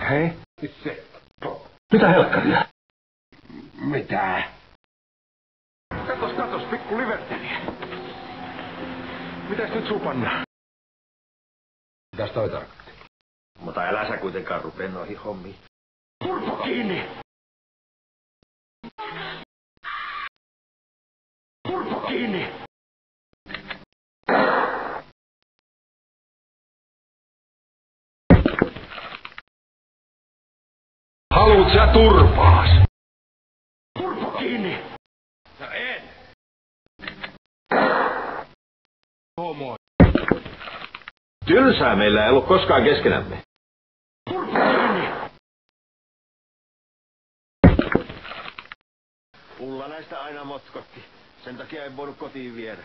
Hei? Mitä helkkaria? Mitä? Katos, pikku liverteliä. Mitäs nyt supanna? Mitäs toi tarkoitti? Mutta älä sä kuitenkaan rupee noihin hommiin. Turpo kiinni! Turpo kiinni! Haluut sä turpaas? Turpo kiinni! No en! Homo. Tylsää meillä ei ollut koskaan keskenämme. Turpo kiinni! Ulla näistä aina motkotti. Sen takia en voinut kotiin viedä.